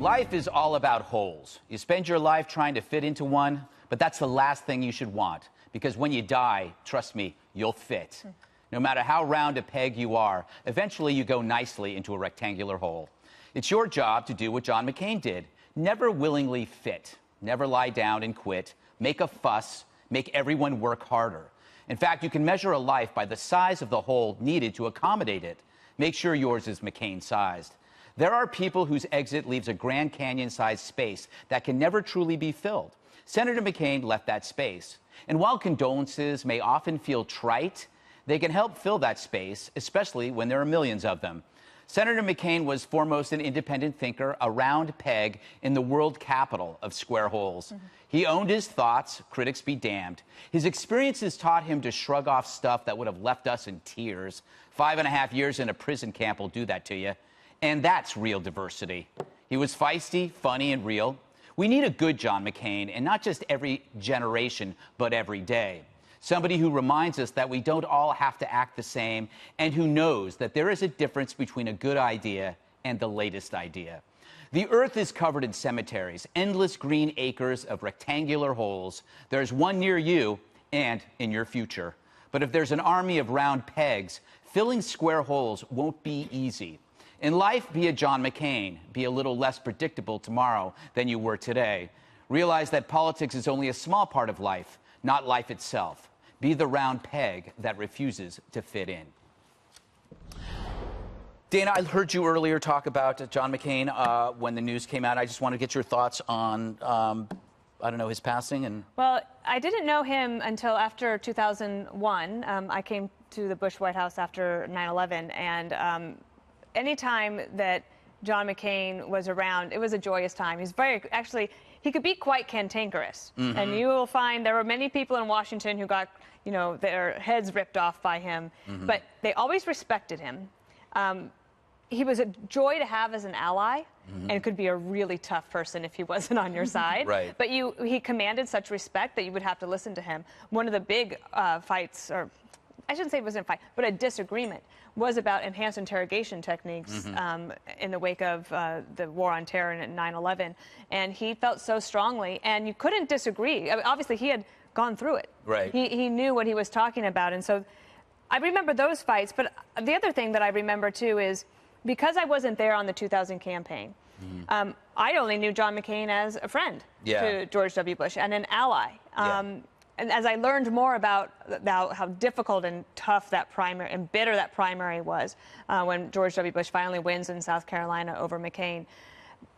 Life is all about holes. You spend your life trying to fit into one, but that's the last thing you should want, because when you die, trust me, you'll fit. No matter how round a peg you are, eventually you go nicely into a rectangular hole. It's your job to do what John McCain did. Never willingly fit. Never lie down and quit. Make a fuss. Make everyone work harder. In fact, you can measure a life by the size of the hole needed to accommodate it. Make sure yours is McCain-sized. There are people whose exit leaves a Grand Canyon-sized space that can never truly be filled. Senator McCain left that space. And while condolences may often feel trite, they can help fill that space, especially when there are millions of them. Senator McCain was foremost an independent thinker, a round peg in the world capital of square holes. He owned his thoughts, critics be damned. His experiences taught him to shrug off stuff that would have left us in tears. 5.5 years in a prison camp will do that to you. And that's real diversity. He was feisty, funny, and real. We need a good John McCain, and not just every generation, but every day. Somebody who reminds us that we don't all have to act the same, and who knows that there is a difference between a good idea and the latest idea. The earth is covered in cemeteries, endless green acres of rectangular holes. There's one near you and in your future. But if there's an army of round pegs, filling square holes won't be easy. In life, be a John McCain. Be a little less predictable tomorrow than you were today. Realize that politics is only a small part of life, not life itself. Be the round peg that refuses to fit in. Dana, I heard you earlier talk about John McCain when the news came out. I just want to get your thoughts on, I don't know, his passing. And well, I didn't know him until after 2001. I came to the Bush White House after 9/11, and anytime that John McCain was around, it was a joyous time. He's actually, he could be quite cantankerous. And you will find there were many people in Washington who got, their heads ripped off by him, but they always respected him. He was a joy to have as an ally, and could be a really tough person if he wasn't on your side. Right. But he commanded such respect that you would have to listen to him. One of the big fights, or I shouldn't say it wasn't a fight, but a disagreement, was about enhanced interrogation techniques in the wake of the war on terror and 9/11. And he felt so strongly, and you couldn't disagree. I mean, obviously, he had gone through it. Right. He knew what he was talking about. And so I remember those fights. But the other thing that I remember, too, is because I wasn't there on the 2000 campaign, I only knew John McCain as a friend to George W. Bush and an ally. And as I learned more about how difficult and tough that primary and bitter that primary was when George W. Bush finally wins in South Carolina over McCain,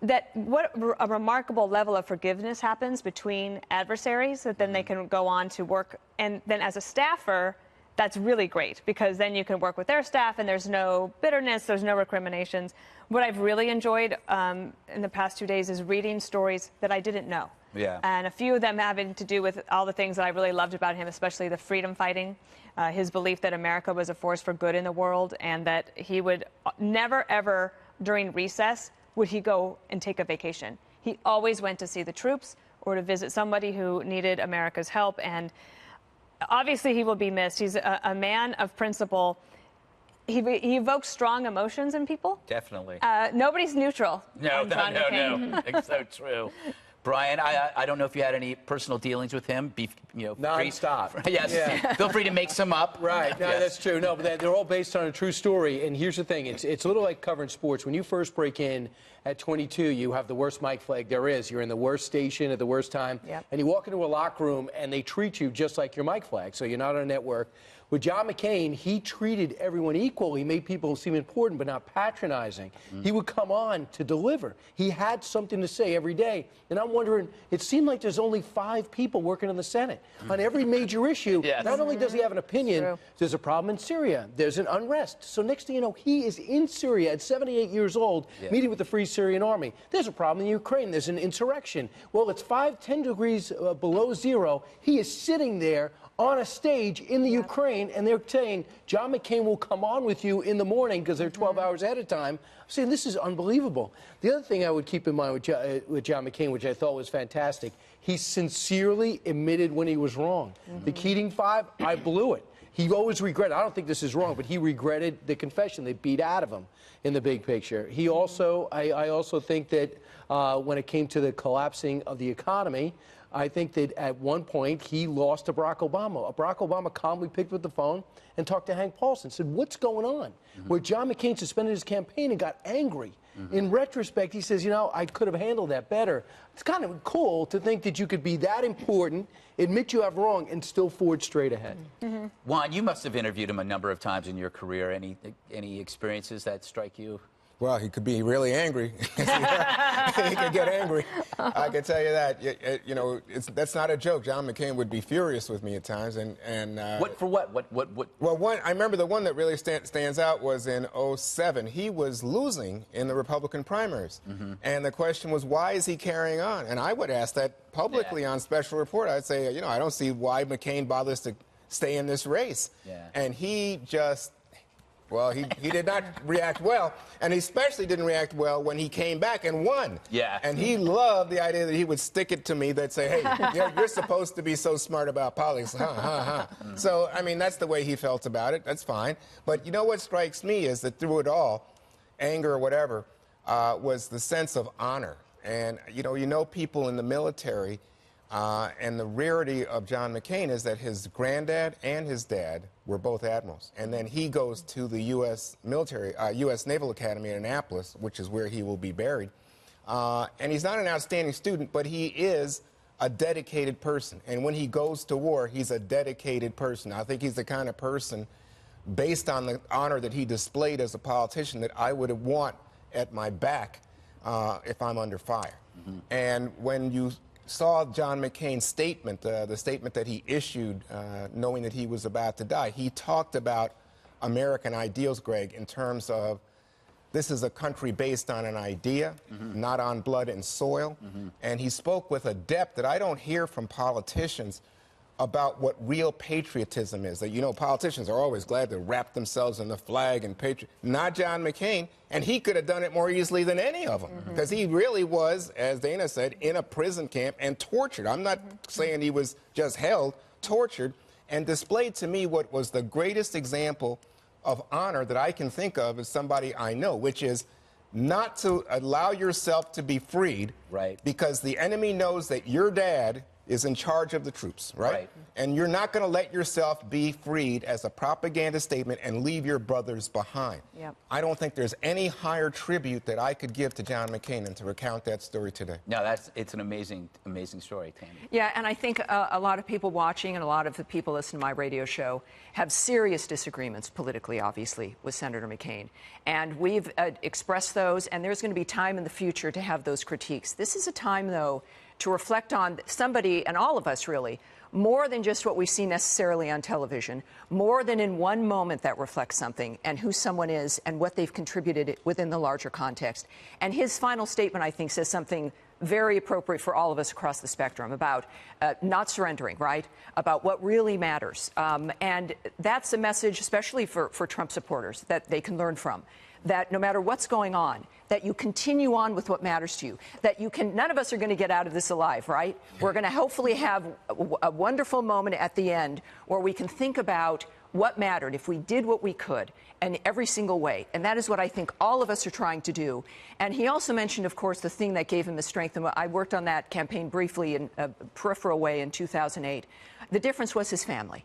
that what a remarkable level of forgiveness happens between adversaries, that then they can go on to work. And then as a staffer, that's really great, because then you can work with their staff and there's no bitterness, there's no recriminations. What I've really enjoyed in the past 2 days is reading stories that I didn't know. And a few of them having to do with all the things that I really loved about him, especially the freedom fighting, his belief that America was a force for good in the world, and that he would never, ever, during recess, would he go and take a vacation. He always went to see the troops or to visit somebody who needed America's help. And obviously, he will be missed. He's a man of principle. He evokes strong emotions in people. Definitely. Nobody's neutral. No. It's so true. Brian, I don't know if you had any personal dealings with him. Non-stop. Yes. Yeah. Feel free to make some up. Right. No, that's true. No, but they're all based on a true story. And here's the thing. It's a little like covering sports. When you first break in at 22, you have the worst mic flag there is. You're in the worst station at the worst time. And you walk into a locker room, and they treat you just like your mic flag. So you're not on a network. With John McCain, he treated everyone equal. He made people seem important, but not patronizing. He would come on to deliver. He had something to say every day. And I'm wondering, it seemed like there's only 5 people working in the Senate. On every major issue, not only does he have an opinion, there's a problem in Syria. There's an unrest. So next thing you know, he is in Syria at 78 years old, meeting with the Free Syrian Army. There's a problem in Ukraine. There's an insurrection. Well, it's 10 degrees below zero. He is sitting there on a stage in the Ukraine, and they're saying, John McCain will come on with you in the morning because they're 12 hours ahead of time. I'm saying this is unbelievable. The other thing I would keep in mind with John McCain, which I thought was fantastic, he sincerely admitted when he was wrong. The Keating 5, I blew it. he always regretted. I don't think this is wrong, but he regretted the confession they beat out of him in the big picture. He also, I also think that when it came to the collapsing of the economy, I think that at one point he lost to Barack Obama. Barack Obama calmly picked up the phone and talked to Hank Paulson, said, what's going on? Where John McCain suspended his campaign and got angry. In retrospect, he says, you know, I could have handled that better. It's kind of cool to think that you could be that important, admit you have wrong, and still forge straight ahead. Juan, you must have interviewed him a number of times in your career. Any experiences that strike you? Well, he could be really angry. He could get angry. I can tell you that. You know, that's not a joke. John McCain would be furious with me at times. What for what? Well, I remember the one that really stands out was in '07. He was losing in the Republican primaries. And the question was, why is he carrying on? And I would ask that publicly on Special Report. I'd say, you know, I don't see why McCain bothers to stay in this race. And he just... Well, he did not react well, and he especially didn't react well when he came back and won. And he loved the idea that he would stick it to me, that say, hey, you're supposed to be so smart about politics. So, I mean, that's the way he felt about it. That's fine. But you know what strikes me is that through it all, anger or whatever, was the sense of honor. And, you know people in the military, and the rarity of John McCain is that his granddad and his dad were both admirals. And then he goes to the U.S. Naval Academy in Annapolis, which is where he will be buried. And he's not an outstanding student, but he is a dedicated person. And when he goes to war, he's a dedicated person. I think he's the kind of person, based on the honor that he displayed as a politician, that I would want at my back if I'm under fire. And when you saw John McCain's statement, the statement that he issued knowing that he was about to die, he talked about American ideals, Greg, in terms of this is a country based on an idea, not on blood and soil. And he spoke with a depth that I don't hear from politicians about what real patriotism is. That, you know, politicians are always glad to wrap themselves in the flag and patriot. Not John McCain, and he could have done it more easily than any of them, because he really was, as Dana said, in a prison camp and tortured. I'm not saying he was just held, tortured, and displayed to me what was the greatest example of honor that I can think of as somebody I know, which is not to allow yourself to be freed, because the enemy knows that your dad is in charge of the troops, right? And you're not going to let yourself be freed as a propaganda statement and leave your brothers behind. I don't think there's any higher tribute that I could give to John McCain than to recount that story today. No, it's an amazing story, Tammy. Yeah, and I think a lot of people watching and a lot of the people listening to my radio show have serious disagreements politically, obviously, with Senator McCain. And we've expressed those, and there's going to be time in the future to have those critiques. This is a time, though, to reflect on somebody, and all of us really, more than just what we see necessarily on television, more than in one moment that reflects something and who someone is and what they've contributed within the larger context. And his final statement, I think, says something very appropriate for all of us across the spectrum about not surrendering, right? About what really matters. And that's a message, especially for Trump supporters, that they can learn from. That no matter what's going on, that you continue on with what matters to you, that you can, none of us are going to get out of this alive, right? We're going to hopefully have a wonderful moment at the end where we can think about what mattered if we did what we could in every single way. And that is what I think all of us are trying to do. And he also mentioned, of course, the thing that gave him the strength. And I worked on that campaign briefly in a peripheral way in 2008. The difference was his family,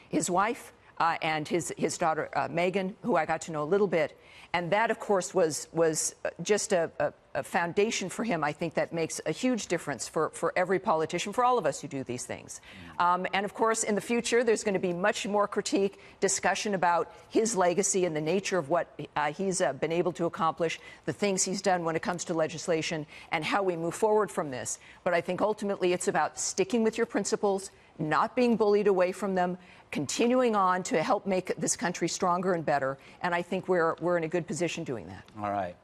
his wife, and his daughter, Megan, who I got to know a little bit. And that, of course, was just a foundation for him, I think, that makes a huge difference for every politician, for all of us who do these things. And, of course, in the future, there's going to be much more critique, discussion about his legacy and the nature of what he's been able to accomplish, the things he's done when it comes to legislation, and how we move forward from this. But I think ultimately it's about sticking with your principles, not being bullied away from them, continuing on to help make this country stronger and better. And I think we're in a good position doing that. All right.